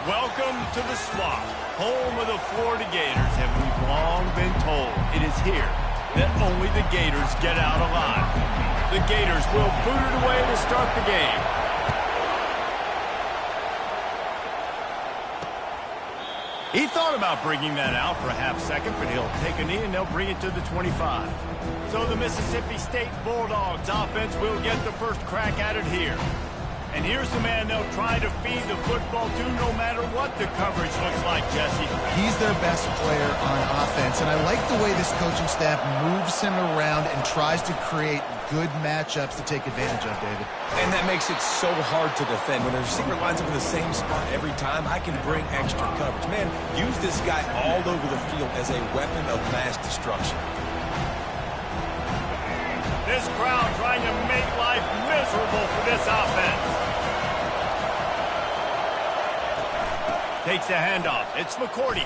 Welcome to the Swamp, home of the Florida Gators, and we've long been told it is here that only the Gators get out alive. The Gators will boot it away to start the game. He thought about bringing that out for a half second, but he'll take a knee and they'll bring it to the 25. So the Mississippi State Bulldogs offense will get the first crack at it here. And here's the man they'll try to feed the football to no matter what the coverage looks like, Jesse. He's their best player on offense, and I like the way this coaching staff moves him around and tries to create good matchups to take advantage of, David. And that makes it so hard to defend. When the receiver lines up in the same spot every time, I can bring extra coverage. Man, use this guy all over the field as a weapon of mass destruction. This crowd trying to make life miserable for this offense. Takes the handoff. It's McCourty.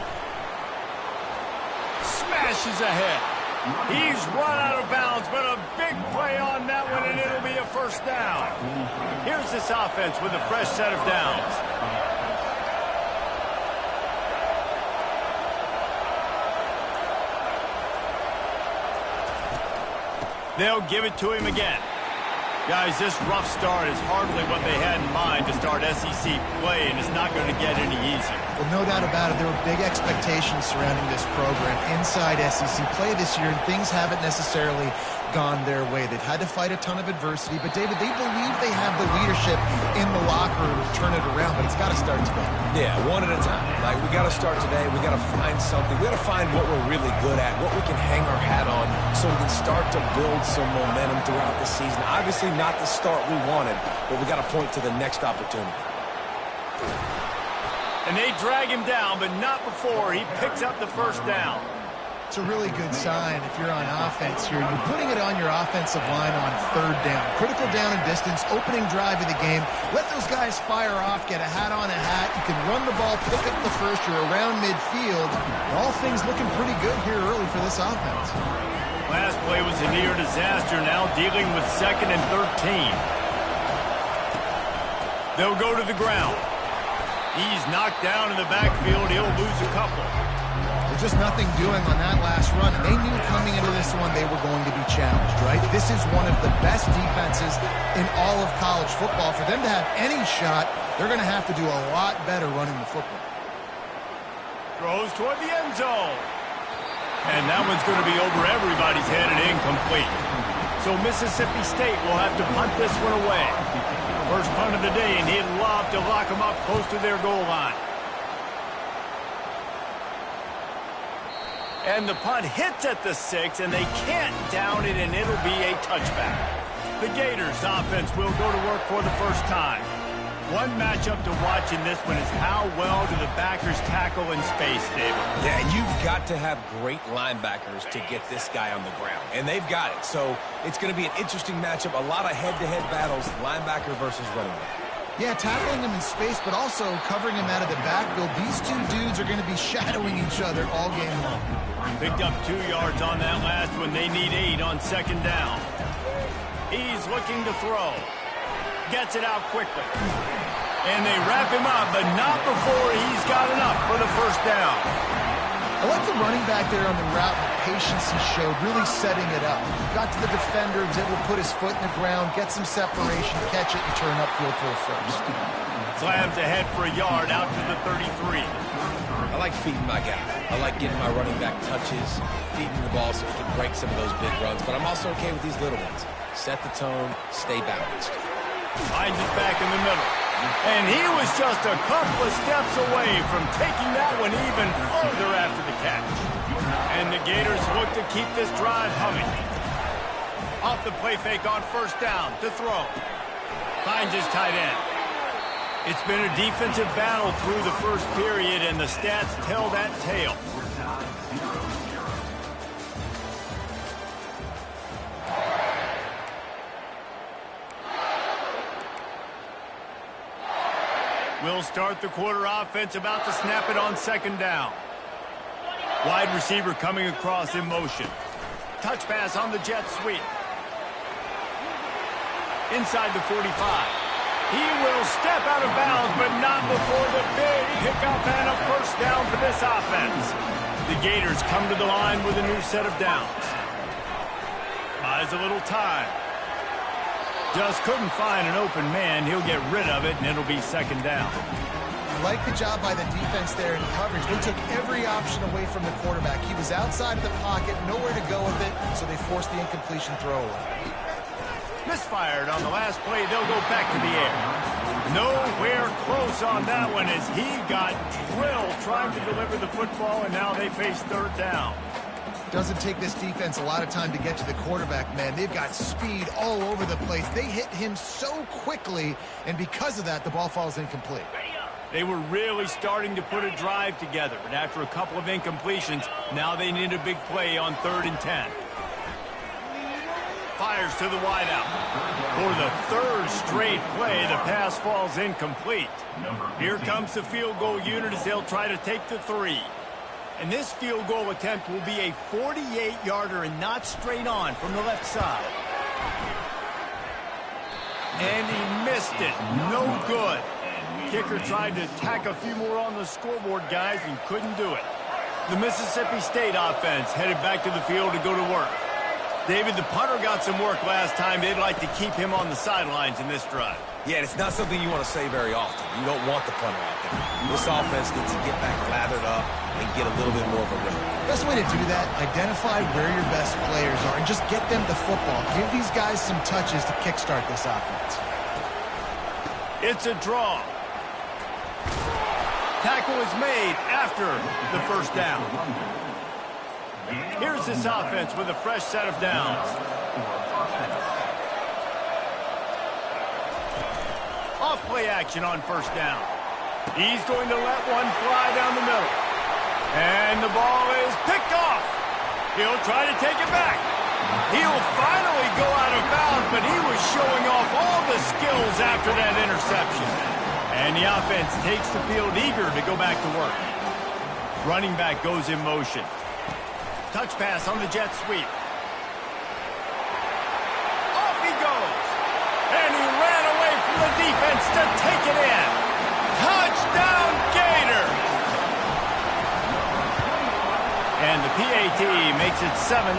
Smashes ahead. He's run out of bounds, but a big play on that one, and it'll be a first down. Here's this offense with a fresh set of downs. They'll give it to him again. Guys, this rough start is hardly what they had in mind to start SEC play, and it's not going to get any easier. Well, no doubt about it. There were big expectations surrounding this program inside SEC play this year, and things haven't necessarily gone their way. They've had to fight a ton of adversity, but David, they believe they have the leadership in the locker room to turn it around, but it's got to start today. Yeah, one at a time. Like, we got to start today. We got to find something. We got to find what we're really good at, what we can hang our hat on, so we can start to build some momentum throughout the season. Obviously not the start we wanted, but we got to point to the next opportunity. And they drag him down, but not before he picks up the first down. It's a really good sign if you're on offense here. You're putting it on your offensive line on third down. Critical down and distance, opening drive of the game. Let those guys fire off, get a hat on a hat. You can run the ball, pick up the first. You're around midfield. All things looking pretty good here early for this offense. Last play was a near disaster, now dealing with 2nd and 13. They'll go to the ground. He's knocked down in the backfield. He'll lose a couple. There's just nothing doing on that last run. They knew coming into this one they were going to be challenged, right? This is one of the best defenses in all of college football. For them to have any shot, they're going to have to do a lot better running the football. Throws toward the end zone. And that one's going to be over everybody's head and incomplete. So Mississippi State will have to punt this one away. First punt of the day, and he'd love to lock them up close to their goal line. And the punt hits at the 6, and they can't down it, and it'll be a touchback. The Gators offense will go to work for the first time. One matchup to watch in this one is how well do the backers tackle in space, David. Yeah, you've got to have great linebackers to get this guy on the ground, and they've got it. So it's going to be an interesting matchup, a lot of head-to-head battles, linebacker versus running back. Yeah, tackling him in space, but also covering him out of the backfield. These two dudes are going to be shadowing each other all game long. Picked up 2 yards on that last one. They need 8 on 2nd down. He's looking to throw. Gets it out quickly. And they wrap him up, but not before he's got enough for the first down. I like the running back there on the route and the patience he showed, really setting it up. Got to the defender, was able to put his foot in the ground, get some separation, catch it, and turn upfield for a first. Slams ahead for a yard out to the 33. I like feeding my guy. I like getting my running back touches, feeding the ball so he can break some of those big runs, but I'm also okay with these little ones. Set the tone, stay balanced. Finds it back in the middle. And he was just a couple of steps away from taking that one even further after the catch. And the Gators look to keep this drive humming. Off the play fake on first down to throw. Finds his tight end. It's been a defensive battle through the first period, and the stats tell that tale. We'll start the quarter offense, about to snap it on 2nd down. Wide receiver coming across in motion. Touch pass on the jet sweep. Inside the 45. He will step out of bounds, but not before the big pickup and a first down for this offense. The Gators come to the line with a new set of downs. Buys a little time. Just couldn't find an open man. He'll get rid of it, and it'll be second down. I like the job by the defense there in coverage. They took every option away from the quarterback. He was outside of the pocket, nowhere to go with it, so they forced the incompletion throwaway. Misfired on the last play. They'll go back to the air. Nowhere close on that one as he got drilled trying to deliver the football, and now they face third down. Doesn't take this defense a lot of time to get to the quarterback, man. They've got speed all over the place. They hit him so quickly, and because of that, the ball falls incomplete. They were really starting to put a drive together, but after a couple of incompletions, now they need a big play on 3rd and 10. Fires to the wideout. For the third straight play, the pass falls incomplete. Here comes the field goal unit as they'll try to take the 3. And this field goal attempt will be a 48-yarder and not straight on from the left side. And he missed it. No good. Kicker tried to tack a few more on the scoreboard, guys, and couldn't do it. The Mississippi State offense headed back to the field to go to work. David, the punter got some work last time. They'd like to keep him on the sidelines in this drive. Yeah, it's not something you want to say very often. You don't want the punter out there. This offense needs to get back lathered up and get a little bit more of a rhythm. Best way to do that, identify where your best players are and just get them the football. Give these guys some touches to kickstart this offense. It's a draw. Tackle is made after the first down. Here's this offense with a fresh set of downs. Off play action on first down. He's going to let one fly down the middle. And the ball is picked off. He'll try to take it back. He'll finally go out of bounds, but he was showing off all the skills after that interception. And the offense takes the field eager to go back to work. Running back goes in motion. Touch pass on the jet sweep. Off he goes. And he ran away from the defense to take it in. Touchdown, Gators! And the PAT makes it 7-0.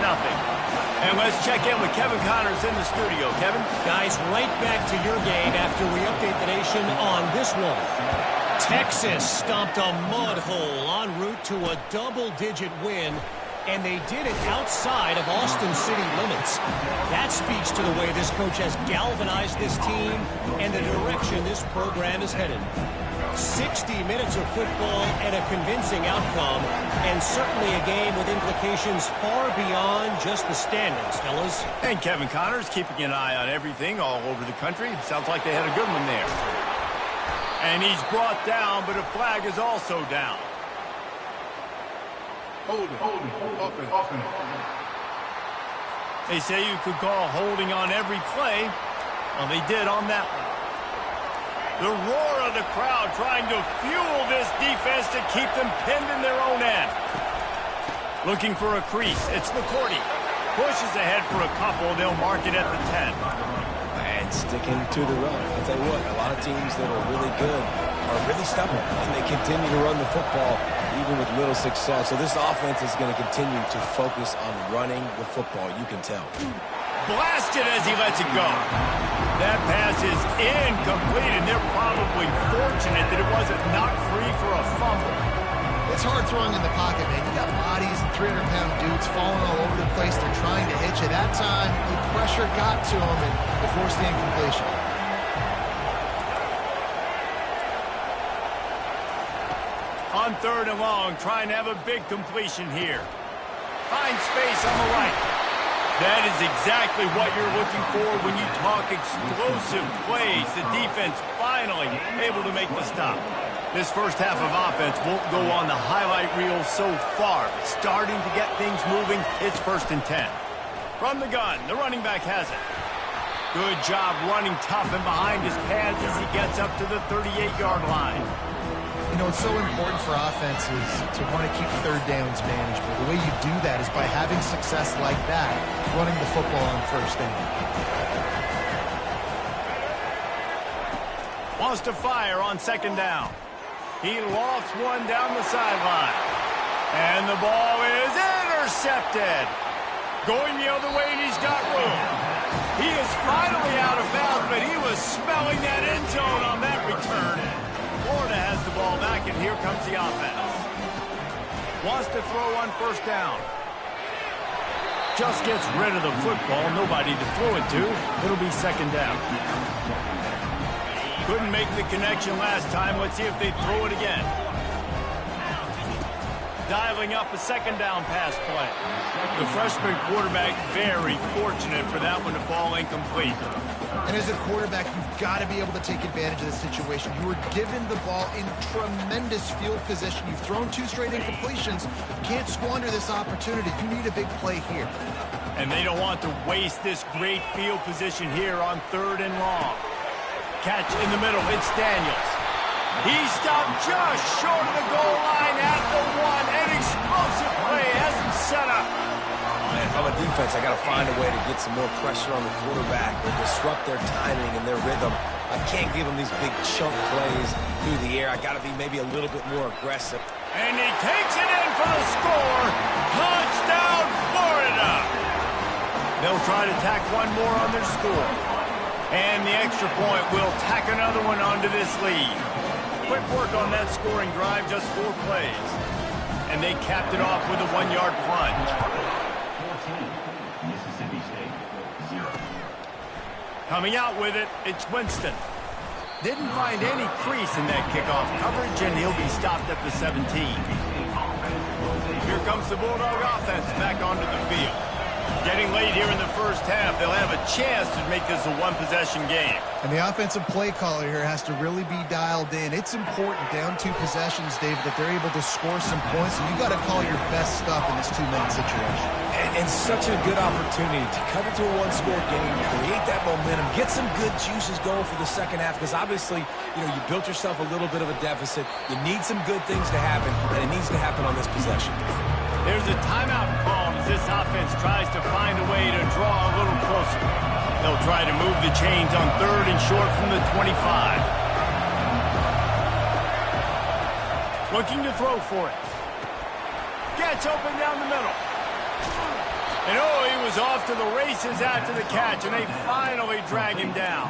And let's check in with Kevin Connors in the studio. Kevin? Guys, right back to your game after we update the nation on this one. Texas stomped a mud hole en route to a double-digit win, and they did it outside of Austin city limits. That speaks to the way this coach has galvanized this team and the direction this program is headed. 60 minutes of football and a convincing outcome, and certainly a game with implications far beyond just the standings, fellas. And Kevin Connors keeping an eye on everything all over the country. Sounds like they had a good one there. And he's brought down, but a flag is also down. Hold it. They say you could call holding on every play. Well, they did on that one. The roar of the crowd trying to fuel this defense to keep them pinned in their own end. Looking for a crease. It's McCourty. Pushes ahead for a couple. They'll mark it at the 10. And sticking to the run. I'll tell you what, a lot of teams that are really good are really stubborn, and they continue to run the football even with little success. So this offense is going to continue to focus on running the football. You can tell. Blasted as he lets it go. That pass is incomplete, and they're probably fortunate that it wasn't knocked free for a fumble. It's hard throwing in the pocket, man. You got bodies and 300-pound dudes falling all over the place. They're trying to hit you. That time, the pressure got to them, and they forced the incompletion. On 3rd and long, trying to have a big completion here. Find space on the right. That is exactly what you're looking for when you talk explosive plays. The defense finally able to make the stop. This first half of offense won't go on the highlight reel so far, but starting to get things moving. It's 1st and 10. From the gun, the running back has it. Good job running tough and behind his pads as he gets up to the 38-yard line. You know, it's so important for offenses to want to keep 3rd downs manageable. The way you do that is by having success like that, running the football on 1st down. Wants to fire on second down. He lofts one down the sideline. And the ball is intercepted. Going the other way, and he's got room. He is finally out of bounds, but he was smelling that end zone on that return. Florida has the ball back, and here comes the offense. Wants to throw on first down. Just gets rid of the football. Nobody to throw it to. It'll be second down. Couldn't make the connection last time. Let's see if they throw it again. Dialing up a second down pass play. The freshman quarterback very fortunate for that one to fall incomplete. And as a quarterback, you've got to be able to take advantage of the situation. You were given the ball in tremendous field position. You've thrown 2 straight incompletions. You can't squander this opportunity. You need a big play here. And they don't want to waste this great field position here on 3rd and long. Catch in the middle. It's Daniels. He stopped just short of the goal line at the 1. An explosive play has him set up. Man, if I'm a defense, I got to find a way to get some more pressure on the quarterback or disrupt their timing and their rhythm. I can't give them these big chunk plays through the air. I got to be maybe a little bit more aggressive. And he takes it in for the score. Touchdown, Florida. They'll try to tack one more on their score. And the extra point will tack another one onto this lead. Quick work on that scoring drive, just 4 plays. And they capped it off with a 1-yard plunge. 14, Mississippi State, 0. Coming out with it, it's Winston. Didn't find any crease in that kickoff coverage, and he'll be stopped at the 17. Here comes the Bulldog offense back onto the field. Getting late here in the first half, they'll have a chance to make this a 1-possession game. And the offensive play caller here has to really be dialed in. It's important down 2 possessions, David, that they're able to score some points, and you got to call your best stuff in this 2-minute situation. And such a good opportunity to cut into a 1-score game, create that momentum, get some good juices going for the second half, because obviously, you built yourself a little bit of a deficit. You need some good things to happen, and it needs to happen on this possession. There's a timeout called as this offense tries to find a way to draw a little closer. They'll try to move the chains on 3rd and short from the 25. Looking to throw for it. Gets open down the middle. And he was off to the races after the catch, and they finally drag him down.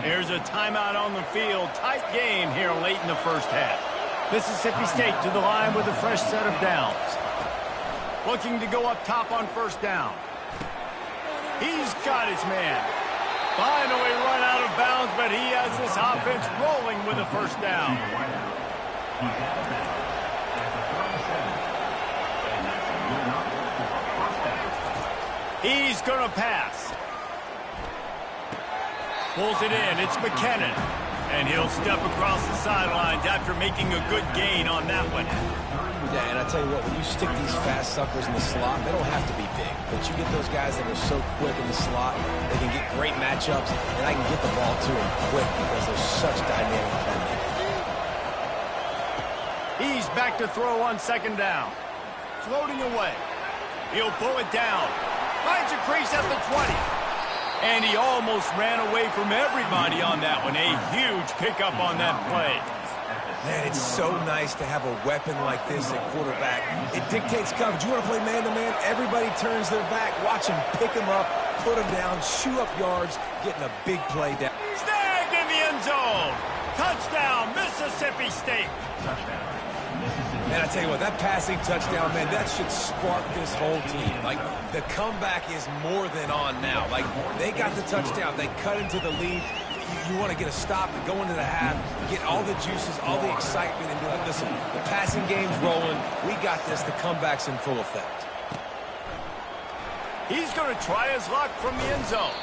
There's a timeout on the field. Tight game here late in the first half. Mississippi State to the line with a fresh set of downs. Looking to go up top on first down. He's got his man. Finally run out of bounds, but he has this offense rolling with a first down. He's going to pass. Pulls it in. It's McKinnon. And he'll step across the sidelines after making a good gain on that one. Yeah, and I tell you what, when you stick these fast suckers in the slot, they don't have to be big. But you get those guys that are so quick in the slot, they can get great matchups, and I can get the ball to them quick because they're such dynamic playmakers. He's back to throw on second down. Floating away. He'll pull it down. Finds a crease at the 20. And he almost ran away from everybody on that one. A huge pickup on that play. Man, it's so nice to have a weapon like this at quarterback. It dictates coverage. You want to play man-to-man? Everybody turns their back. Watch him pick him up, put him down, shoot up yards, getting a big play down. Snagged in the end zone. Touchdown, Mississippi State. Man, I tell you what, that passing touchdown, man, that should spark this whole team. Like, the comeback is more than on now. Like, they got the touchdown. They cut into the lead. You want to get a stop and go into the half, get all the juices, all the excitement, and be like, listen, the passing game's rolling. We got this. The comeback's in full effect. He's going to try his luck from the end zone.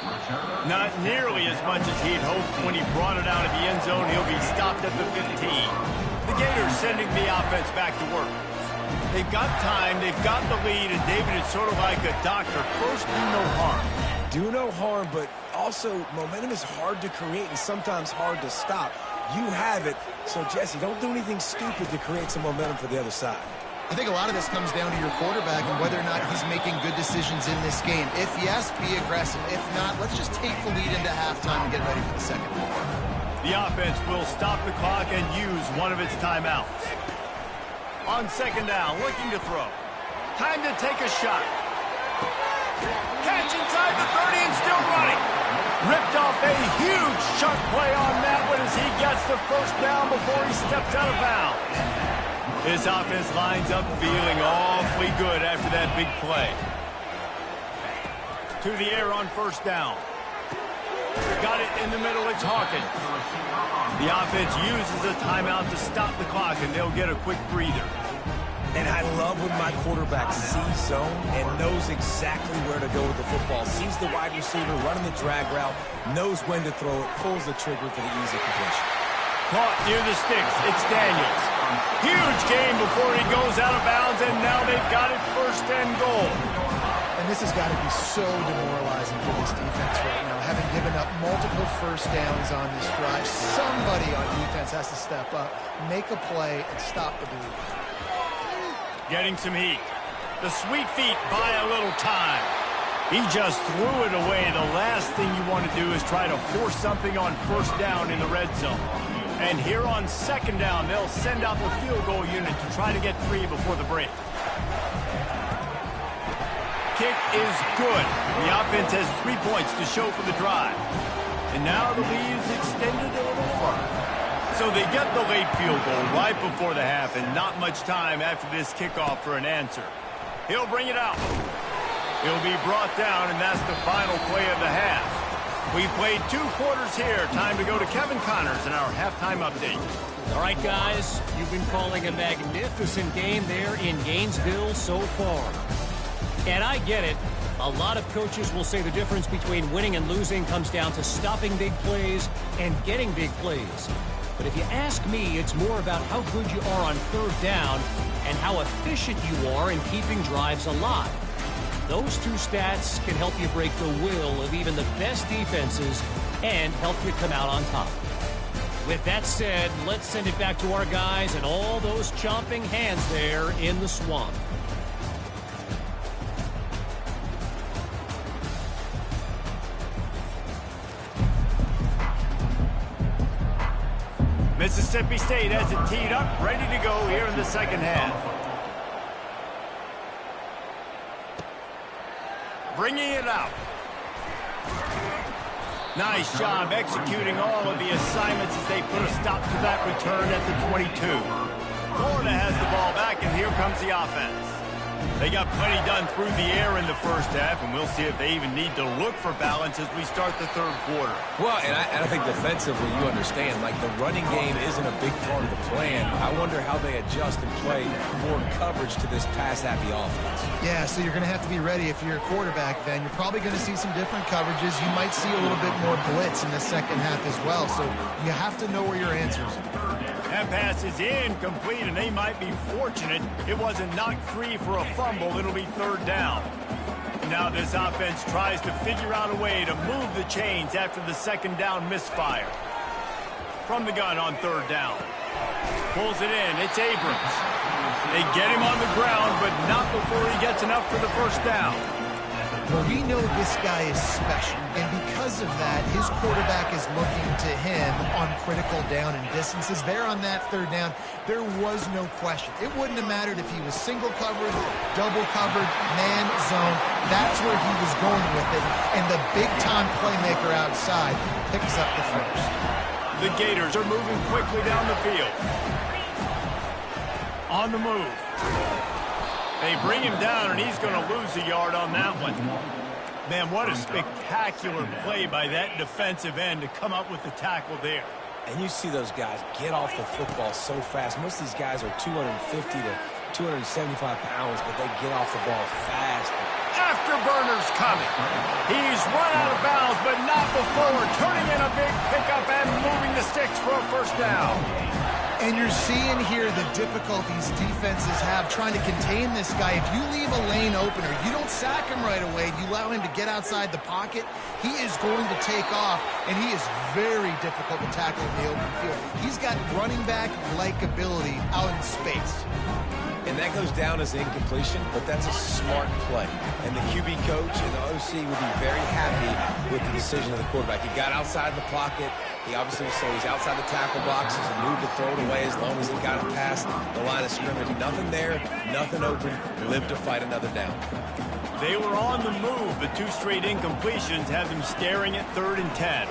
Not nearly as much as he'd hoped when he brought it out of the end zone. He'll be stopped at the 15. The Gators sending the offense back to work. They've got time, they've got the lead, and David is sort of like a doctor. First, do no harm. Do no harm, but also momentum is hard to create and sometimes hard to stop. You have it, so Jesse, don't do anything stupid to create some momentum for the other side. I think a lot of this comes down to your quarterback and whether or not he's making good decisions in this game. If yes, be aggressive. If not, let's just take the lead into halftime and get ready for the second half. The offense will stop the clock and use one of its timeouts. On second down, looking to throw. Time to take a shot. Catch inside the 30 and still running. Ripped off a huge chunk play on that one as he gets the first down before he steps out of bounds. This offense lines up feeling awfully good after that big play. To the air on first down. Got it in the middle, it's Hawkins. The offense uses a timeout to stop the clock, and they'll get a quick breather. And I love when my quarterback sees zone and knows exactly where to go with the football. Sees the wide receiver running the drag route, knows when to throw it, pulls the trigger for the easy completion. Caught near the sticks, it's Daniels. Huge gain before he goes out of bounds, and now they've got it first and goal. And this has got to be so demoralizing for this defense right now, having given up multiple first downs on this drive. Somebody on defense has to step up, make a play, and stop the bleed. Getting some heat. The sweet feet buy a little time. He just threw it away. The last thing you want to do is try to force something on first down in the red zone. And here on second down, they'll send out the field goal unit to try to get free before the break. Kick is good. The offense has 3 points to show for the drive. And now the lead is extended a little further. So they get the late field goal right before the half, and not much time after this kickoff for an answer. He'll bring it out. He'll be brought down, and that's the final play of the half. We played 2 quarters here. Time to go to Kevin Connors in our halftime update. All right, guys, you've been calling a magnificent game there in Gainesville so far. And I get it. A lot of coaches will say the difference between winning and losing comes down to stopping big plays and getting big plays. But if you ask me, it's more about how good you are on third down and how efficient you are in keeping drives alive. Those 2 stats can help you break the will of even the best defenses and help you come out on top. With that said, let's send it back to our guys and all those chomping hands there in the swamp. Mississippi State has it teed up, ready to go here in the second half. Bringing it out. Nice job executing all of the assignments as they put a stop to that return at the 22. Florida has the ball back, and here comes the offense. They got plenty done through the air in the first half, and we'll see if they even need to look for balance as we start the third quarter. Well, and I think defensively, you understand, like the running game isn't a big part of the plan. I wonder how they adjust and play more coverage to this pass-happy offense. Yeah, so you're going to have to be ready if you're a quarterback then. You're probably going to see some different coverages. You might see a little bit more blitz in the second half as well, so you have to know where your answers are. That pass is incomplete, and they might be fortunate it wasn't knocked free for a fumble. It'll be third down. Now this offense tries to figure out a way to move the chains after the second down misfire. From the gun on third down. Pulls it in. It's Abrams. They get him on the ground, but not before he gets enough for the first down. Well, we know this guy is special, and because of that, his quarterback is looking to him on critical down and distances. There on that third down, there was no question. It wouldn't have mattered if he was single covered, double covered, man, zone. That's where he was going with it, and the big-time playmaker outside picks up the first. The Gators are moving quickly down the field. On the move. They bring him down, and he's going to lose a yard on that one. Man, what a spectacular play by that defensive end to come up with the tackle there. And you see those guys get off the football so fast. Most of these guys are 250 to 275 pounds, but they get off the ball fast. Afterburner's coming. He's run out of bounds, but not before turning in a big pickup and moving the sticks for a first down. And you're seeing here the difficulties defenses have trying to contain this guy. If you leave a lane open or you don't sack him right away, you allow him to get outside the pocket, he is going to take off, and he is very difficult to tackle in the open field. He's got running back-like ability out in space. And that goes down as incompletion, but that's a smart play. And the QB coach and the OC would be very happy with the decision of the quarterback. He got outside the pocket. He obviously was so he's outside the tackle box. He's moved to throw it away as long as he got it past the line of scrimmage. Nothing there, nothing open. Lived to fight another down. They were on the move, but 2 straight incompletions have them staring at 3rd and 10.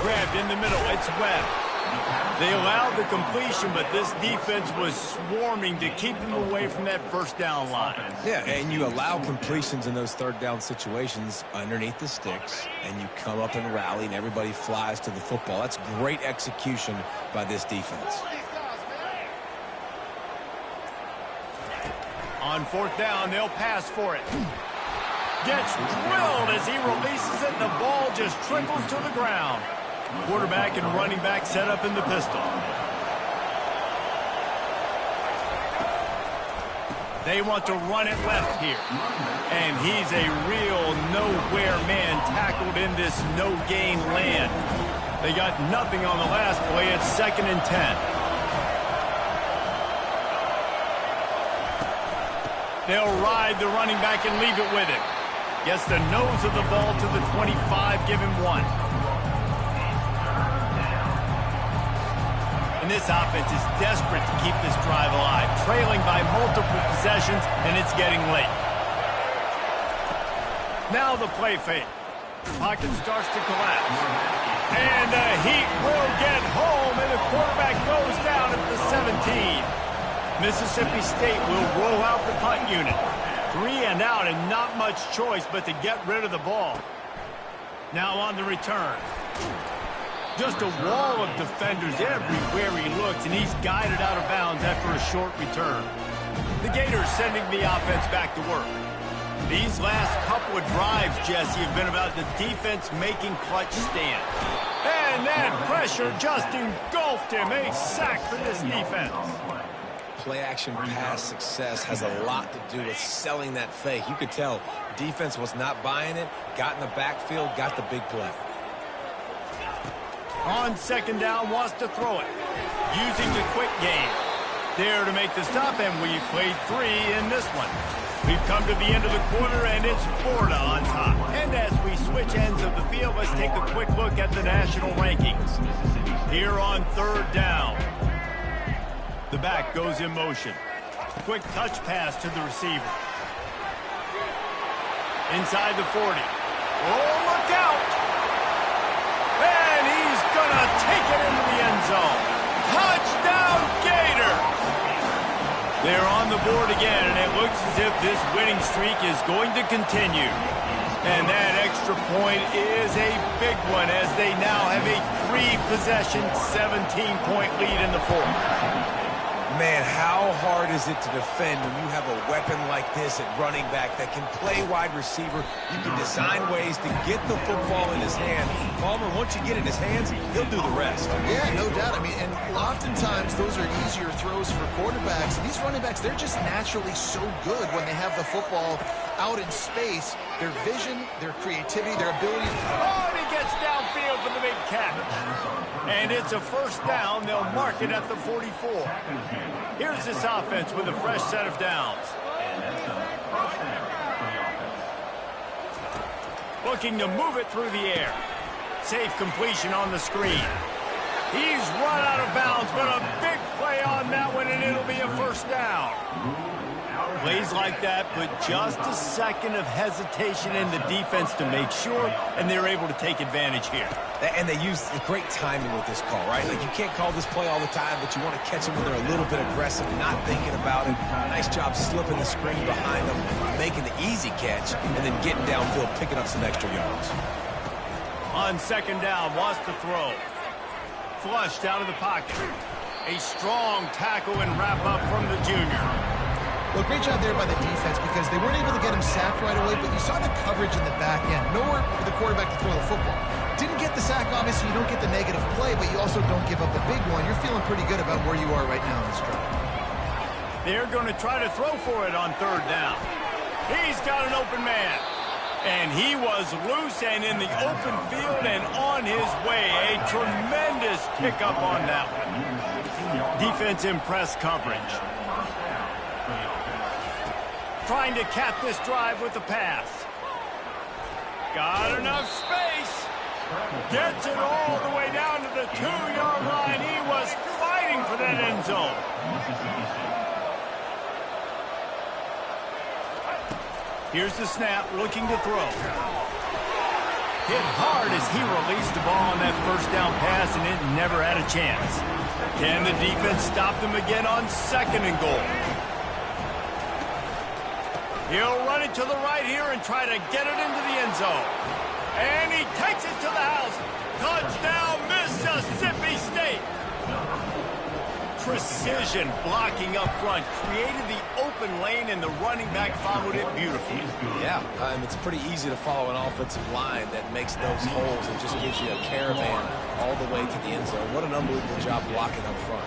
Grabbed in the middle, it's Webb. They allowed the completion, but this defense was swarming to keep them away from that first down line. Yeah, and you allow completions in those 3rd down situations underneath the sticks, and you come up and rally, and everybody flies to the football. That's great execution by this defense. On 4th down, they'll pass for it. Gets drilled as he releases it, and the ball just trickles to the ground. Quarterback and running back set up in the pistol. They want to run it left here. And he's a real nowhere man tackled in this no-gain land. They got nothing on the last play. It's 2nd and 10. They'll ride the running back and leave it with him. Gets the nose of the ball to the 25, give him 1. And this offense is desperate to keep this drive alive, trailing by multiple possessions, and it's getting late. Now the play fake. Pocket starts to collapse. And the Heat will get home, and the quarterback goes down at the 17. Mississippi State will roll out the punt unit. 3 and out, and not much choice but to get rid of the ball. Now on the return. Just a wall of defenders everywhere he looks, and he's guided out of bounds after a short return. The Gators sending the offense back to work. These last couple of drives, Jesse, have been about the defense making clutch stands. And that pressure just engulfed him. A sack for this defense. Play-action pass success has a lot to do with selling that fake. You could tell defense was not buying it, got in the backfield, got the big play. On 2nd down, wants to throw it. Using the quick game. There to make the stop, and we've played 3 in this one. We've come to the end of the quarter, and it's Florida on top. And as we switch ends of the field, let's take a quick look at the national rankings. Here on 3rd down. The back goes in motion. Quick touch pass to the receiver. Inside the 40. Oh, look out! And he's going to take it into the end zone. Touchdown, Gators! They're on the board again, and it looks as if this winning streak is going to continue. And that extra point is a big one, as they now have a 3-possession, 17-point lead in the 4th. Man, how hard is it to defend when you have a weapon like this at running back that can play wide receiver? You can design ways to get the football in his hand. Palmer, once you get it in his hands, he'll do the rest. Yeah, no doubt. I mean, and oftentimes those are easier throws for quarterbacks. And these running backs, they're just naturally so good when they have the football out in space. Their vision, their creativity, their ability. Oh, he gets downfield for the big catch. And it's a 1st down. They'll mark it at the 44. Here's this offense with a fresh set of downs. Looking to move it through the air. Safe completion on the screen. He's run out of bounds, but a big play on that one, and it'll be a 1st down. Plays like that put just a second of hesitation in the defense to make sure, and they're able to take advantage here. And they use great timing with this call, right? Like, you can't call this play all the time, but you want to catch them when they're a little bit aggressive, not thinking about it. Nice job slipping the screen behind them, making the easy catch, and then getting downfield, picking up some extra yards. On 2nd down, wants to throw. Flushed out of the pocket. A strong tackle and wrap up from the junior. Well, great job there by the defense, because they weren't able to get him sacked right away, but you saw the coverage in the back end. Nowhere for the quarterback to throw the football. Didn't get the sack, obviously. You don't get the negative play, but you also don't give up a big one. You're feeling pretty good about where you are right now in this drive. They're going to try to throw for it on 3rd down. He's got an open man. And he was loose and in the open field and on his way. A tremendous pickup on that one. Defense in press coverage. Trying to cap this drive with the pass. Got enough space. Gets it all the way down to the 2-yard line. He was fighting for that end zone. Here's the snap, looking to throw. Hit hard as he released the ball on that first down pass, and it never had a chance. Can the defense stop them again on 2nd and goal? He'll run it to the right here and try to get it into the end zone. And he takes it to the house. Touchdown, Mississippi State. Precision blocking up front. Created the open lane, and the running back followed it beautifully. Yeah, it's pretty easy to follow an offensive line that makes those holes and just gives you a caravan all the way to the end zone. What an unbelievable job blocking up front.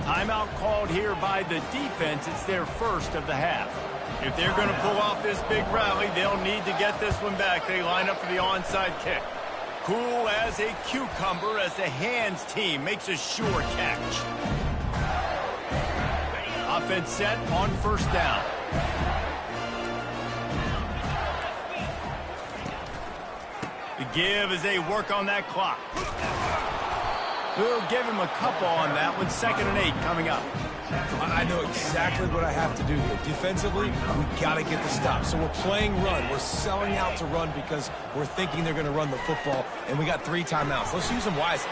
Timeout called here by the defense. It's their first of the half. If they're going to pull off this big rally, they'll need to get this one back. They line up for the onside kick. Cool as a cucumber as the hands team makes a sure catch. Offense set on 1st down. The give as they work on that clock. We'll give him a couple on that one. 2nd and 8 coming up. I know exactly what I have to do here. Defensively, we got to get the stop. So we're playing run. We're selling out to run because we're thinking they're going to run the football, and we got 3 timeouts. Let's use them wisely.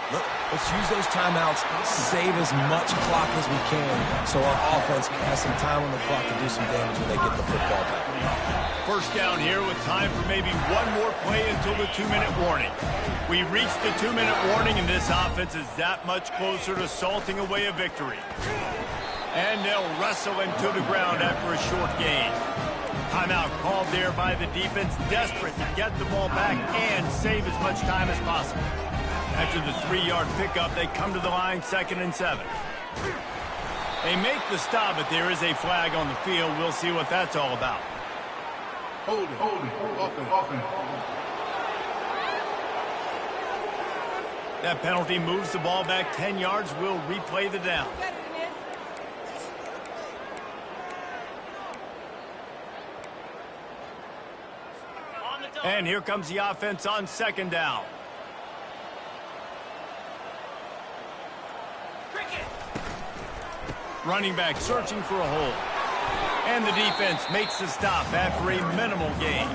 Let's use those timeouts, save as much clock as we can so our offense has some time on the clock to do some damage when they get the football back. 1st down here with time for maybe one more play until the 2-minute warning. We reached the 2-minute warning, and this offense is that much closer to salting away a victory. And they'll wrestle him to the ground after a short gain. Timeout called there by the defense, desperate to get the ball back and save as much time as possible. After the 3-yard pickup, they come to the line, 2nd and 7. They make the stop, but there is a flag on the field. We'll see what that's all about. Hold it. Offense. That penalty moves the ball back 10 yards. We'll replay the down. And here comes the offense on 2nd down. Running back searching for a hole. And the defense makes the stop after a minimal gain.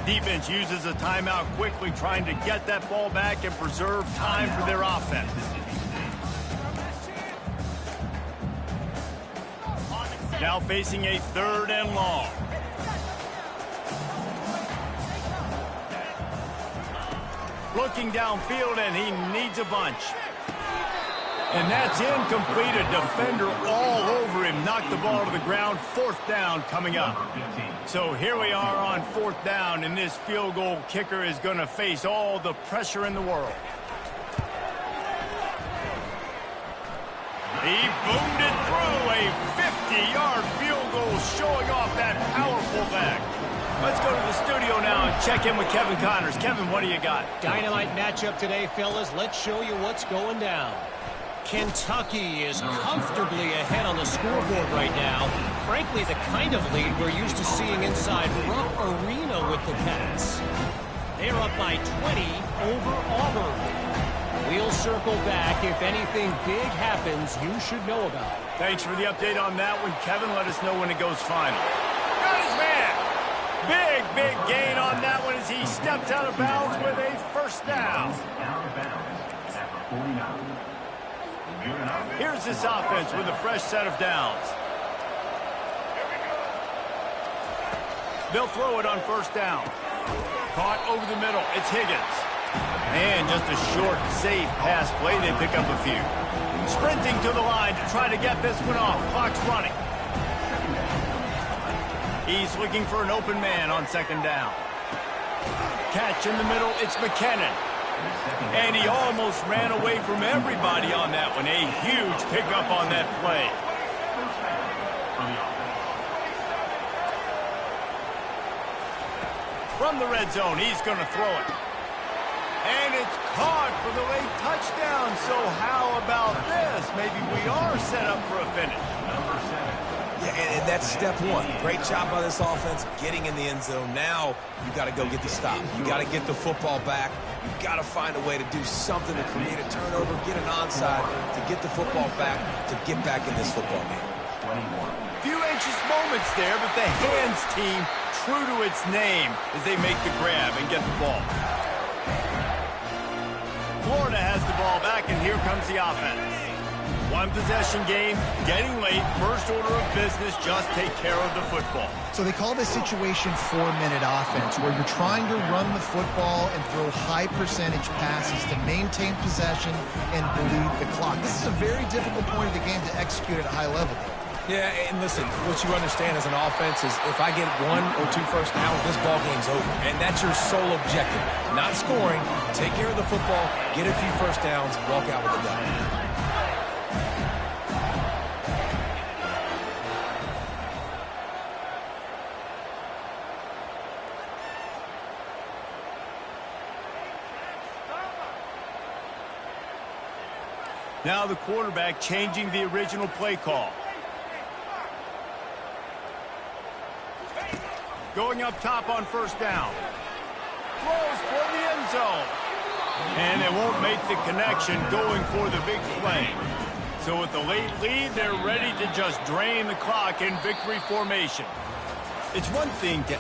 Defense uses a timeout quickly, trying to get that ball back and preserve time for their offense. Now facing a 3rd and long. Looking downfield, and he needs a bunch. And that's incomplete. A defender all over him. Knocked the ball to the ground. 4th down coming up. So here we are on 4th down, and this field goal kicker is going to face all the pressure in the world. He boomed it through. A 50-yard field goal showing off that powerful leg. Let's go to the studio now and check in with Kevin Connors. Kevin, what do you got? Dynamite matchup today, fellas. Let's show you what's going down. Kentucky is comfortably ahead on the scoreboard right now. Frankly, the kind of lead we're used to seeing inside Rupp Arena with the Cats. They're up by 20 over Auburn. We'll circle back. If anything big happens, you should know about it. Thanks for the update on that one, Kevin. Let us know when it goes final. Got his man. Big gain on that one as he steps out of bounds with a 1st down. Here's this offense with a fresh set of downs. They'll throw it on 1st down. Caught over the middle. It's Higgins. And just a short, safe pass play. They pick up a few. Sprinting to the line to try to get this one off. Clock's running. He's looking for an open man on 2nd down. Catch in the middle. It's McKinnon. And he almost ran away from everybody on that one. A huge pickup on that play. From the red zone, he's going to throw it. And it's caught for the late touchdown. So how about this? Maybe we are set up for a finish. Number 7. Yeah, and that's step one. Great job by this offense getting in the end zone. Now you got to go get the stop. You got to get the football back. You got to find a way to do something to create a turnover, get an onside, to get the football back, to get back in this football game. 21. Few anxious moments there, but the hands team true to its name as they make the grab and get the ball. Florida has the ball back, and here comes the offense. One possession game, getting late, first order of business, just take care of the football. So they call this situation 4-minute offense, where you're trying to run the football and throw high percentage passes to maintain possession and bleed the clock. This is a very difficult point of the game to execute at a high level. Yeah, and listen, what you understand as an offense is if I get 1 or 2 first downs, this ball game's over. And that's your sole objective. Not scoring, take care of the football, get a few first downs, walk out with a dub. Now the quarterback changing the original play call. Going up top on first down. Throws for the end zone. And it won't make the connection going for the big play. So with the late lead, they're ready to just drain the clock in victory formation. It's one thing to